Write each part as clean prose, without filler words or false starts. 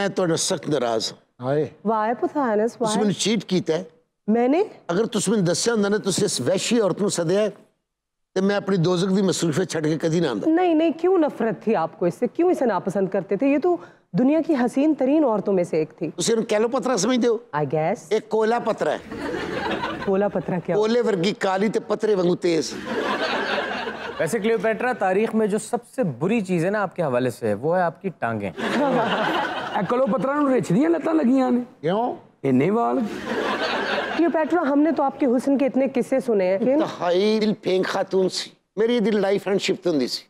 मैं तो सख्त नाराज हाय वाई पुथानस वाई तुम चीट कीता है। मैंने अगर तुम मैंने दस्या होंदा ना तुम इस वैशी औरत नूं सदया ते मैं अपनी दोजख दी मसरूफियत छड़ के कदी ना आंदा। नहीं नहीं, क्यों नफरत थी आपको इससे, क्यों इसे नापसंद करते थे? ये तो दुनिया की हसीन तरीन औरतों में से एक थी। तुम इन्हें कैलो पत्रा समझते हो? आई गैस एक कोयला पत्रा है, कोला पत्रा क्या? कोले वर्गी काली ते पत्रे वांगू तेज। वैसे क्लियोपेट्रा, तारीख में जो सबसे बुरी चीज है ना आपके हवाले से, वो है आपकी टांगें। क्लियोपेट्रा नूं रिछ दियां लत्तां लगियां ने, क्यों इन्ने वाल? क्लियोपेट्रा, हमने तो आपके हुस्न के इतने किस्से सुने हैं। हाई दिल फेंक खातून सी, मेरी दी लड़ाई फ्रेंडशिप तो होंदी सी,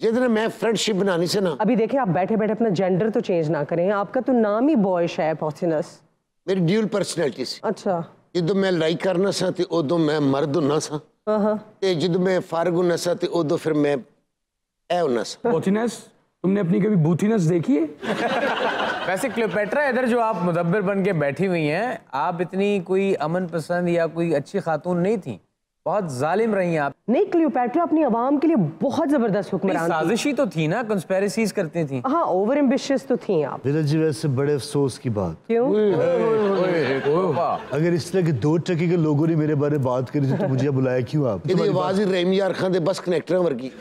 जिहदे मैं फ्रेंडशिप बनानी से ना। अभी देखें, आप बैठे बैठे अपना जेंडर तो चेंज ना करें, आपका तो नाम ही बॉयश है, पॉसिनस। मेरी ड्यूल पर्सनैलिटी सी। अच्छा, ਜਦੋਂ मैं लड़ाई करना सा ते उदों मैं मर्द होना सा, ते ਜਦੋਂ मैं फारग होना सा ते उदों फिर मैं ए होना सा। बूथीनेस, तुमने अपनी कभी बूथीनेस देखी है? वैसे क्लियोपेट्रा, इधर जो आप मुदब्बिर बन के बैठी हुई हैं, आप इतनी कोई अमन पसंद या कोई अच्छी खातून नहीं थी, बहुत जालिम रही हैं आप। नहीं, क्लियोपेट्रा अपनी आवाम के लिए बहुत जबरदस्त हुक्मरान थी। साजिशी तो थी ना, कंस्पेरेसीज करती थी। हाँ, ओवर एम्बिशियस तो थी आप। विरल जी, वैसे बड़े अफसोस की बात, क्यों? अगर इस तरह के 2 टके के लोगों ने मेरे बारे में बात करी तो मुझे बुलाया क्यों आप? ਇਹਦੀ आवाज ही रहीम यार खान दे बस कनेक्टरां वर्गी।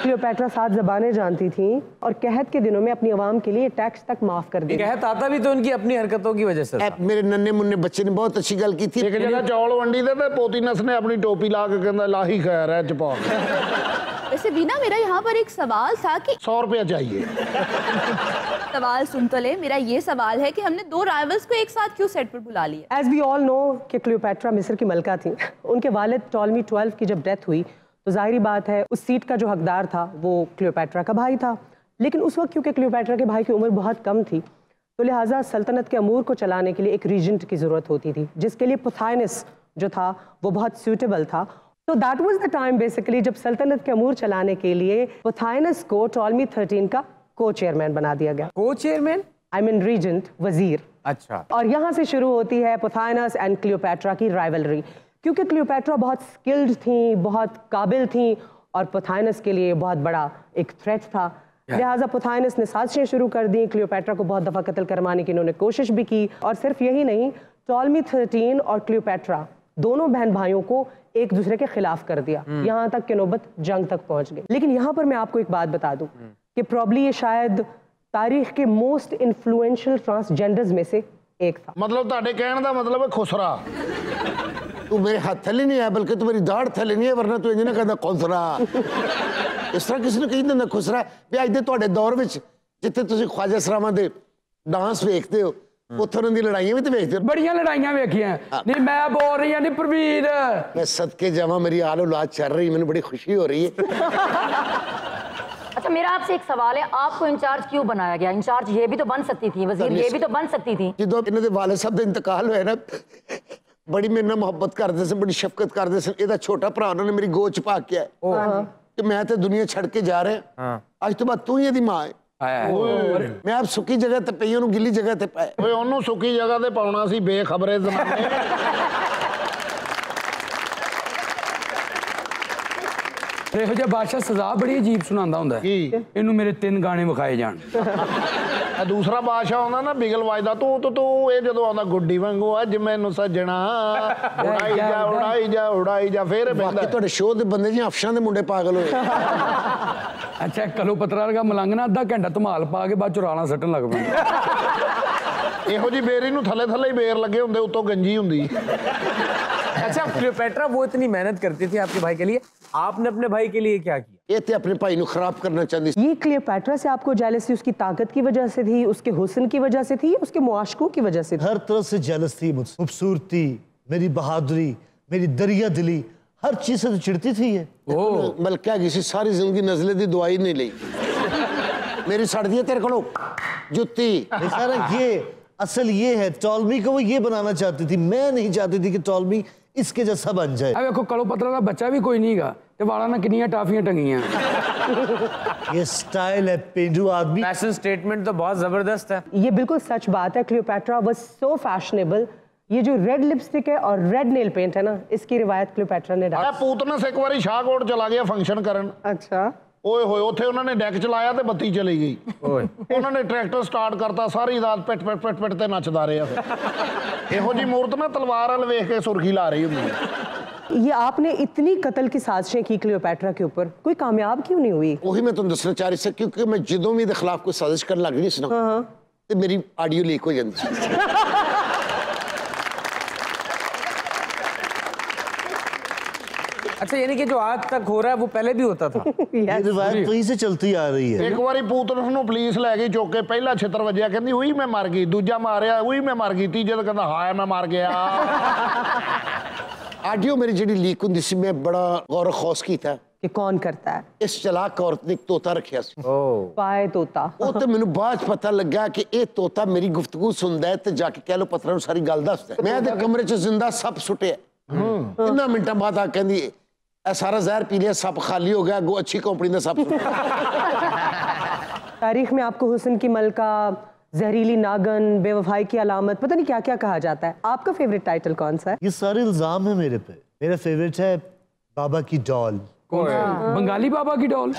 क्लियोपेट्रा 7 ज़बानें जानती थी और कहत के दिनों में अपनी आवाम के लिए टैक्स तक माफ कर दिया। कहत आता भी तो उनकी अपनी हरकतों की वजह से था। मेरे नन्हे मुन्ने बच्चे ने बहुत अच्छी गल की थी। एक जगह चौल वंडी दे ते पोतीनस ने अपनी टोपी ला के कहंदा लाही खैर है चपा। वैसे बीना, मेरा यहाँ पर एक सवाल था कि 100 रुपया चाहिए। सवाल सुन तो ले। मेरा ये सवाल है कि हमने 2 राइवल्स को एक साथ क्यों सेट पर बुला लिया? एज वी ऑल नो कि क्लियोपेट्रा मिस्र की मलका थी। उनके वालिद टॉलमी 12 की जब डेथ हुई तो जाहिर बात है उस सीट का जो हकदार था वो क्लियोपेट्रा का भाई था। लेकिन उस वक्त क्योंकि क्लियोपेट्रा के भाई की उम्र बहुत कम थी तो लिहाजा सल्तनत के अमूर को चलाने के लिए एक रीजेंट की ज़रूरत होती थी, जिसके लिए पुथाइनस जो था वो बहुत सूटेबल था। तो that was the time basically जब सल्तनत के अमूर चलाने के लिए पुथाइनस को टॉलमी 13 का को चेयरमैन बना दिया गया। को चेयरमैन? आई मीन रीजेंट, वजीर। अच्छा। और यहाँ से शुरू होती है पुथाइनस एंड क्लियोपेट्रा की राइवलरी, क्योंकि क्लियोपेट्रा बहुत स्किल्ड थी, बहुत काबिल थी और पुथाइनस के लिए बहुत बड़ा एक थ्रेट था। लिहाजा पुथाइनस ने साजिशें शुरू कर दी, क्लियोपेट्रा को बहुत दफ़ा कत्ल करवाने की इन्होंने कोशिश भी की। और सिर्फ यही नहीं, टॉलमी 13 और क्लियोपेट्रा दोनों बहन भाइयों को एक दूसरे के खिलाफ कर दिया, यहाँ तक कि नौबत जंग तक पहुंच गई। लेकिन यहाँ पर मैं आपको एक बात बता दूं कि प्रॉब्ली ये शायद तारीख के मोस्ट इन्फ्लुएंशियल ट्रांसजेंडर्स में से एक था। मतलब ताड़े कहने का मतलब है खुसरा। तू मेरे हाथ थले नहीं आया बल्कि तू मेरी दाढ़ थले नहीं है, वरना तू इंज ना कहंदा खुसरा। इस तरह किसी ने कही ना खुसरा भी अज दे तुहाडे दौर विच जिथे तुसीं ख्वाजा सरावां दे डांस वेखदे हो उत्थे उन्हां दी लड़ाइयां भी तो वेखदे हो। बड़ियां लड़ाइयां वेखियां नहीं, मैं बोल रही हूं नहीं प्रवीर, मैं सदके जावां मेरी आल औलाद चल रही, मैनूं बड़ी खुशी हो रही है। अच्छा, मेरा आपसे एक सवाल है, आपको इंचार्ज क्यों बनाया गया? इंचार्ज ये भी तो बन सकती थी, वजीर ये भी तो बन सकती थी। ਜਦੋਂ ਇਹਨਾਂ ਦੇ ਵਾਲਿਦ ਸਾਹਿਬ ਦਾ ਇੰਤਕਾਲ ਹੋਇਆ ਨਾ, ਬੜੀ ਮੇਰੇ ਨਾਲ ਮੁਹੱਬਤ ਕਰਦੇ ਸਨ, ਬੜੀ ਸ਼ਫਕਤ ਕਰਦੇ ਸਨ। ਇਹਦਾ ਛੋਟਾ ਭਰਾ ਉਹਨਾਂ ਨੇ ਮੇਰੀ ਗੋਦ ਚ ਪਾ ਕੇ ਆਇਆ ਕਿ ਮੈਂ ਤੇ ਦੁਨੀਆ ਛੱਡ ਕੇ ਜਾ ਰਿਹਾ, ਅੱਜ ਤੋਂ ਬਾਅਦ ਤੂੰ ਹੀ ਇਹਦੀ ਮਾਂ ਹੈ। मैं आप सुखी जगह ते पई ओनू गिल्ली जगह ते पाए। ओए ओनू सुखी जगह ते पाउणा सी बेखबरे जमाने। ਇਹੋ ਜਿਹਾ ਬਾਦਸ਼ਾਹ ਸਜ਼ਾ ਬੜੀ ਅਜੀਬ ਸੁਣਾਉਂਦਾ ਹੁੰਦਾ ਹੈ। ਇਹਨੂੰ ਮੇਰੇ 3 ਗਾਣੇ ਵਿਖਾਏ ਜਾਣ। ਆ ਦੂਸਰਾ ਬਾਦਸ਼ਾਹ ਆਉਂਦਾ ਨਾ ਬਿਗਲ ਵੱਜਦਾ ਤੂੰ ਇਹ ਜਦੋਂ ਆਉਂਦਾ ਗੁੱਡੀ ਵਾਂਗੂ ਅੱਜ ਮੈਨੂੰ ਸੱਜਣਾ ਉਡਾਈ ਜਾ ਉਡਾਈ ਜਾ ਉਡਾਈ ਜਾ ਫੇਰ ਬਾਕੀ ਤੁਹਾਡੇ ਸ਼ੋਅ ਦੇ ਬੰਦੇ ਜੀ ਅਫਸ਼ਾਂ ਦੇ ਮੁੰਡੇ ਪਾਗਲ ਹੋਏ। ਅੱਛਾ, ਕਲੋਪਤਰਾ ਵਰਗਾ ਮਲੰਗਣਾ ਅੱਧਾ ਘੰਟਾ ਧਮਾਲ ਪਾ ਕੇ ਬਾਅਦ ਚ ਰਾਣਾ ਸੱਟਣ ਲੱਗ ਪੈਂਦਾ। ਇਹੋ ਜੀ ਬੇਰੀ ਨੂੰ ਥੱਲੇ ਥੱਲੇ ਹੀ ਬੇਰ ਲੱਗੇ ਹੁੰਦੇ, ਉੱਤੋਂ गंजी ਹੁੰਦੀ। अच्छा, क्लियोपेट्रा वो इतनी मेहनत करती थी आपके भाई के लिए, आपने अपने भाई के लिए क्या किया? ये थे अपने भाई को खराब करना चाहती। ये क्लियोपेट्रा से आपको जेलसी उसकी ताकत की वजह से थी, उसके हुस्न की वजह से थी, उसके मुआशकों की वजह से थी? हर तरफ से जेलस थी मुझसे। खूबसूरती, मेरी बहादुरी, मेरी दरिया दिली, हर चीज से तो चिढ़ती थी ये। बल्कि क्या किसी सारी जिंदगी नजले की दवाई नहीं ली, मेरी सड़ दी तेरे को जुत्ती। ये असल ये है, टॉलमी को वो ये बनाना चाहती थी, मैं नहीं चाहती थी कि टॉलमी इसके जैसा बन जाए। अब देखो, कलोपत्रा का बच्चा भी कोई नहींगा ते वाला ना कितनी टाफियां टंगियां। ये स्टाइल है पेंडू आदमी। फैशन स्टेटमेंट तो बहुत जबरदस्त है। ये बिल्कुल सच बात है। Cleopatra was so fashionable. ये जो रेड लिपस्टिक है और रेड नेल पेंट है ना, इसकी रिवायत क्लियोपेट्रा ने डाली। पूतनस एक बारी शाहकोट चला गया फंक्शन करन। अच्छा, ਓਏ ਹੋਏ ਉੱਥੇ ਉਹਨਾਂ ਨੇ ਡੈਕ ਚਲਾਇਆ ਤੇ ਬੱਤੀ ਚਲੀ ਗਈ ਓਏ ਉਹਨਾਂ ਨੇ ਟਰੈਕਟਰ ਸਟਾਰਟ ਕਰਤਾ ਸਾਰੀ ਰਾਤ ਪਿੱਟ ਪਿੱਟ ਪਿੱਟ ਪਿੱਟ ਤੇ ਨੱਚਦਾ ਰਿਹਾ ਫਿਰ ਇਹੋ ਜੀ ਮੂਰਤ ਨਾ ਤਲਵਾਰ ਵੱਲ ਵੇਖ ਕੇ ਸੁਰਖੀ ਲਾ ਰਹੀ ਹੁੰਦੀ ਹੈ ये आपने इतनी कत्ल की साजिशें की क्लियोपैट्रा के ऊपर, कोई कामयाब क्यों नहीं हुई? वही मैं तुम दसना चाह रही थी, क्योंकि मैं ਜਦੋਂ ਵੀ ਇਹਦੇ ਖਿਲਾਫ ਕੋਈ ਸਾਜ਼ਿਸ਼ ਕਰਨ ਲੱਗ ਗਈ ਸੀ ਨਾ ਤੇ ਮੇਰੀ ਆਡੀਓ ਲੀਕ ਹੋ ਜਾਂਦੀ ਸੀ। अच्छा, यानी कि जो आज तक हो रहा है वो पहले भी होता था। ये रिवायत वहीं से चलती आ रही है। ਇੱਕ ਵਾਰੀ ਪੂਤਨ ਨੂੰ ਪੁਲਿਸ ਲੈ ਗਈ ਚੁੱਕ ਕੇ, ਪਹਿਲਾ ਛਿੱਤਰ ਵੱਜਿਆ ਕਹਿੰਦੀ ਉਹੀ ਮੈਂ ਮਰ ਗਈ, ਦੂਜਾ ਮਾਰਿਆ ਉਹੀ ਮੈਂ ਮਰ ਗਈ, ਤੀਜੇ ਤਾਂ ਕਹਿੰਦਾ ਹਾਏ ਮੈਂ ਮਰ ਗਿਆ। ਆਡੀਓ ਮੇਰੀ ਜਿਹੜੀ ਲੀਕ ਹੁੰਦੀ ਸੀ ਮੈਂ ਬੜਾ ਗੌਰ ਖੌਸ ਕੀਤਾ कि कौन करता है? ਇਸ ਚਲਾਕ ਔਰਤ ਨੇ ਇੱਕ ਤੋਤਾ ਰੱਖਿਆ ਸੀ। पाए तोता। ਉਹ ਤੇ ਮੈਨੂੰ ਬਾਅਦ 'ਚ ਪਤਾ ਲੱਗਾ ਕਿ ਇਹ ਤੋਤਾ ਮੇਰੀ ਗੁਫ਼ਤਗੂ ਸੁਣਦਾ ਹੈ ਤੇ ਜਾ ਕੇ ਕਹਿ ਲੋ ਪੱਥਰਾਂ ਨੂੰ ਸਾਰੀ ਗੱਲ ਦੱਸਦਾ ਹੈ। ਮੈਂ ਤੇ ਕਮਰੇ 'ਚ ਜ਼ਿੰਦਾ ਸੱਪ ਸੁੱਟਿਆ। ਕਿੰਨਾ ਮਿੰਟਾਂ ਬਾਅਦ ਆ ਕਹਿੰਦੀ ਇਹ ਸਾਰਾ ਜ਼ਹਿਰ ਪੀ ਲਿਆ, ਸੱਪ ਖਾਲੀ ਹੋ ਗਿਆ, ਅੱਗੋਂ ਅੱਛੀ ਕੰਪਨੀ ਦਾ ਸੱਪ ਸੁੱਟਿਆ। तारीख में आपको हुस्न की मलका, जहरीली नागन, बेवफाई की अलामत, पता नहीं क्या क्या कहा जाता है। आपका फेवरेट टाइटल कौन सा है? ये सारे इल्जाम है मेरे पे। मेरा फेवरेट है बाबा की डॉल। बंगाली बाबा की डॉल।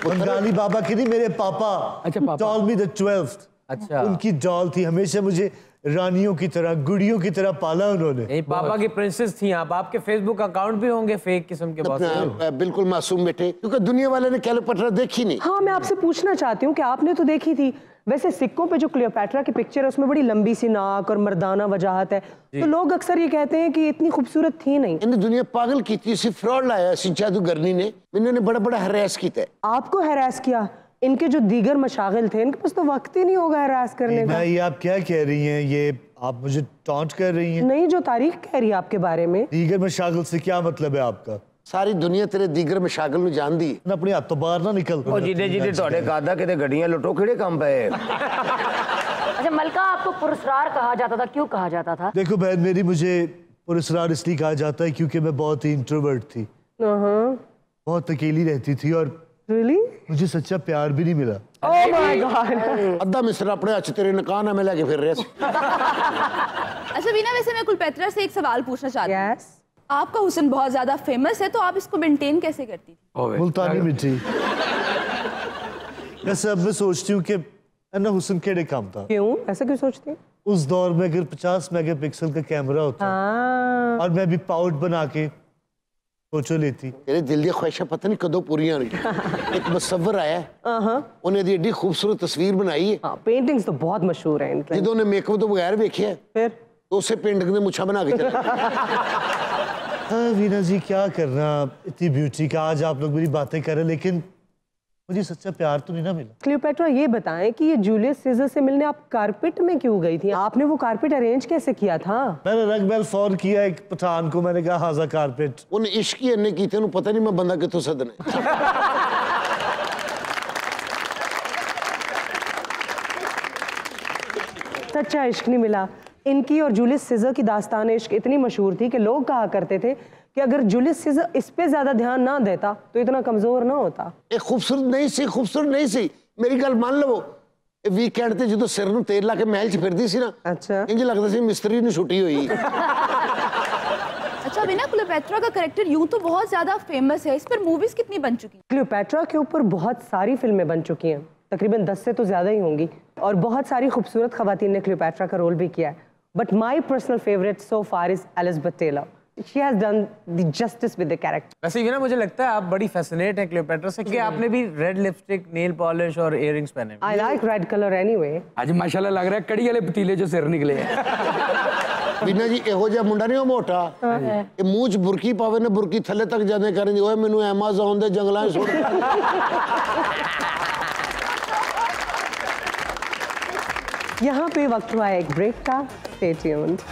बंगाली बाबा की नहीं, मेरे पापा। अच्छा, पापा। Tall me the 12th। अच्छा। उनकी डॉल थी, हमेशा मुझे रानियों की तरह, गुड़ियों की तरह पाला उन्होंने। नहीं, पापा की प्रिंसेस थी आप। आपके फेसबुक अकाउंट भी होंगे फेक किस्म के बहुत। बिल्कुल मासूम बेटे, क्योंकि दुनिया वाले ने क्लियोपेट्रा देखी नहीं। हाँ, मैं आपसे पूछना चाहती हूँ कि आपने तो देखी थी। वैसे सिक्कों पे जो क्लियोपैट्रा की पिक्चर है उसमें बड़ी लंबी सी नाक और मर्दाना वजाहत है, तो लोग अक्सर ये कहते हैं कि इतनी खूबसूरत थी नहीं। इन्हें दुनिया पागल की थी, इसी फ्रॉड लाया, इसी जादूगरनी ने इन्होंने बड़ा बड़ा हरास किया है। आपको हैरास किया? इनके जो दीगर मशागिल थे इनके पास तो वक्त ही नहीं होगा हैरास करने का। ये आप क्या कह रही हैं? ये आप मुझे टॉन्ट कर रही हैं? नहीं, जो तारीख कह रही है आपके बारे में। दीगर मशागिल से क्या मतलब है आपका? सारी दुनिया तेरे दीगर मशागिल ਨੂੰ ਜਾਣਦੀ ਹੈ। अपने हाथ तो बाहर ना निकल। ਉਹ ਜਿਹਦੇ ਜਿਹਦੇ ਤੁਹਾਡੇ ਕਾਦਾ ਕਿਤੇ ਗੱਡੀਆਂ ਲੁੱਟੋ ਕਿਹੜੇ ਕੰਮ ਪਏ। अच्छा, मलका आपको पुरस्कार कहा जाता था, क्यों कहा जाता था? देखो बहन मेरी, मुझे पुरस्कार इसलिए कहा जाता है क्योंकि मैं बहुत ही इंट्रोवर्ट थी, बहुत अकेली रहती थी और Really? मुझे सच्चा प्यार भी नहीं मिला। Oh my God! ਅੱਧਾ ਮਿਸਰ ਆਪਣੇ ਹੱਥ 'ਚ ਤੇਰੇ ਨਕਾਨ ਮੈਂ ਲੈ ਕੇ ਫਿਰ ਰਿਹਾ ਸੀ। अच्छा बीना, वैसे मैं कुलपेत्रा से एक सवाल पूछना चाहती हूँ। Yes. आपका हुस्न बहुत ज्यादा फेमस है, तो आप इसको मेंटेन कैसे करती थी? मुल्तानी मिट्टी। वैसे अब मैं सोचती हूँ कि अन्ना हुस्न केड़े काम था। क्यों? ऐसा क्यों सोचती हैं? उस दौर में अगर 50 मेगापिक्सल का कैमरा होता हाँ। और मैं भी पाउट बना के फोटो लेती। तेरे दिल दी ख्वाहिशां पता नहीं कदों पूरियां होंगी। एक मुसव्विर आया है, उन्हें दी एडी खूबसूरत तस्वीर बनाई है। हाँ, पेंटिंग्स तो बहुत मशहूर हैं इनके। जिदों ने मेकअप तो बगैर देखिया फिर तो उसे पेंटिंग ने मुछा बना के चला। हाँ वीना जी, क्या करना, इतनी ब्यूटी का आज आप लोग मेरी बातें कर रहे हैं, लेकिन मुझे सच्चा प्यार तो नहीं ना मिला। क्लियोपैट्रा, ये बताएं कि ये जूलियस सीजर से मिलने आप कारपेट में क्यों गई थी? आपने वो कारपेट अरेंज कैसे किया था? मैंने रंग महल फोन किया एक पठान को, मैंने कहा हाजा कारपेट। उन्हें इश्क ही इन्ने कीते, उन्हें पता नहीं मैं बंदा कितों सदना है। सच्चा इश्क नहीं मिला। इनकी और जूलियस सीजर की दास्तान इश्क इतनी मशहूर थी कि लोग कहा करते थे कि अगर जूलियस सीजर इस पे ज्यादा ध्यान ना देता तो इतना कमजोर ना होता। ਇਹ ਖੂਬਸੂਰਤ ਨਹੀਂ ਸੀ, ਖੂਬਸੂਰਤ ਨਹੀਂ ਸੀ। ਮੇਰੀ ਗੱਲ ਮੰਨ ਲਵੋ, ਇਹ ਵੀਕਐਂਡ ਤੇ ਜਦੋਂ ਸਿਰ ਨੂੰ ਤੇਲ ਲਾ ਕੇ ਮਹਿਲ 'ਚ ਫਿਰਦੀ ਸੀ ਨਾ, अच्छा। ਇੰਜ ਲੱਗਦਾ ਸੀ ਮਿਸਤਰੀ ਨੂੰ ਛੁੱਟੀ ਹੋਈ। अच्छा बीना, क्लियोपेट्रा का कैरेक्टर यूं तो बहुत ज्यादा फेमस है, इस पर मूवीज कितनी बन चुकी हैं? क्लियोपैट्रा के ऊपर बहुत सारी फिल्में बन चुकी हैं, तकरीबन 10 से तो ज्यादा ही होंगी, और बहुत सारी खूबसूरत खवातीन ने क्लियोपैट्रा का रोल भी किया है। But my personal favourite so far is Elizabeth Taylor. She has done the justice with the character. वैसे ये ना मुझे लगता है आप बड़ी फैसिनेट है क्लियोपेट्रा से, कि आपने भी रेड लिपस्टिक, नेल पॉलिश और इयररिंग्स पहने हैं। I like red color anyway. ਅੱਜ ਮਾਸ਼ਾਅੱਲਾ ਲੱਗ ਰਿਹਾ ਕੜੀ ਵਾਲੇ ਪਤੀਲੇ 'ਚੋਂ ਸਿਰ ਨਿਕਲੇ ਆ। ਬਿਨਾ ਜੀ ਇਹੋ ਜਿਹਾ ਮੁੰਡਾ ਨਹੀਂ ਉਹ ਮੋਟਾ, ਇਹ ਮੂੰਹ 'ਚ ਬੁਰਕੀ ਪਾਵੇ ਨਾ, ਬੁਰਕੀ ਥੱਲੇ ਤੱਕ ਜਾਂਦੇ ਕਰਨ ਓਏ ਮੈਨੂੰ ਐਮਾਜ਼ਨ ਦੇ ਜੰਗਲਾਂ 'ਚ ਸੁੱਟ। यहाँ पे वक्त हुआ है एक ब्रेक का। Stay tuned.